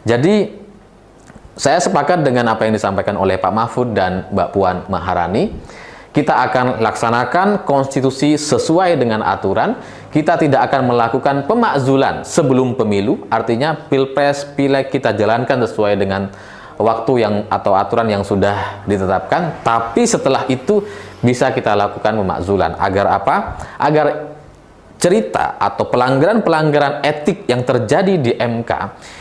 Jadi saya sepakat dengan apa yang disampaikan oleh Pak Mahfud dan Mbak Puan Maharani. Kita akan laksanakan konstitusi sesuai dengan aturan. Kita tidak akan melakukan pemakzulan sebelum pemilu. Artinya pilpres, pileg kita jalankan sesuai dengan waktu yang atau aturan yang sudah ditetapkan. Tapi setelah itu bisa kita lakukan pemakzulan. Agar apa? Agar cerita atau pelanggaran-pelanggaran etik yang terjadi di MK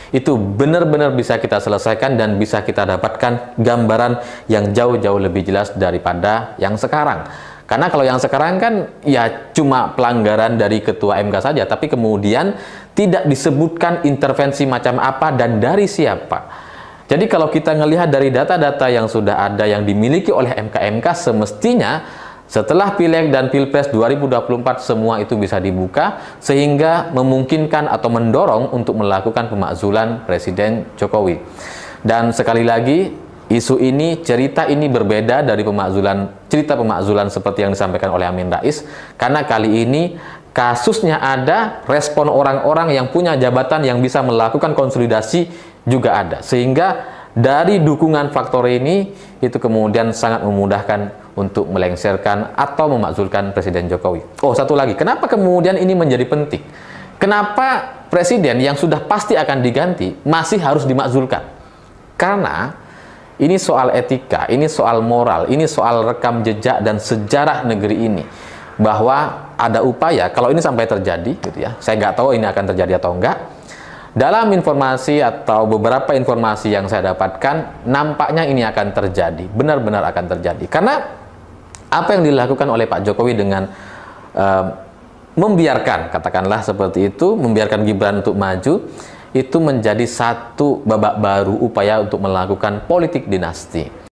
itu benar-benar bisa kita selesaikan dan bisa kita dapatkan gambaran yang jauh-jauh lebih jelas daripada yang sekarang. Karena kalau yang sekarang kan ya cuma pelanggaran dari ketua MK saja, tapi kemudian tidak disebutkan intervensi macam apa dan dari siapa. Jadi kalau kita melihat dari data-data yang sudah ada yang dimiliki oleh MK-MK, semestinya setelah Pileg dan Pilpres 2024 semua itu bisa dibuka sehingga memungkinkan atau mendorong untuk melakukan pemakzulan Presiden Jokowi. Dan sekali lagi, isu ini, cerita ini berbeda dari cerita pemakzulan seperti yang disampaikan oleh Amin Rais, karena kali ini kasusnya ada, respon orang-orang yang punya jabatan yang bisa melakukan konsolidasi juga ada. Sehingga dari dukungan faktor ini itu kemudian sangat memudahkan untuk melengsarkan atau memakzulkan Presiden Jokowi. Oh, satu lagi, kenapa kemudian ini menjadi penting? Kenapa Presiden yang sudah pasti akan diganti masih harus dimakzulkan? Karena ini soal etika, ini soal moral, ini soal rekam jejak dan sejarah negeri ini. Bahwa ada upaya, kalau ini sampai terjadi, gitu ya, saya nggak tahu ini akan terjadi atau enggak. Dalam informasi atau beberapa informasi yang saya dapatkan, nampaknya ini akan terjadi, benar-benar akan terjadi. Karena apa yang dilakukan oleh Pak Jokowi dengan membiarkan, katakanlah seperti itu, membiarkan Gibran untuk maju, itu menjadi satu babak baru upaya untuk melakukan politik dinasti.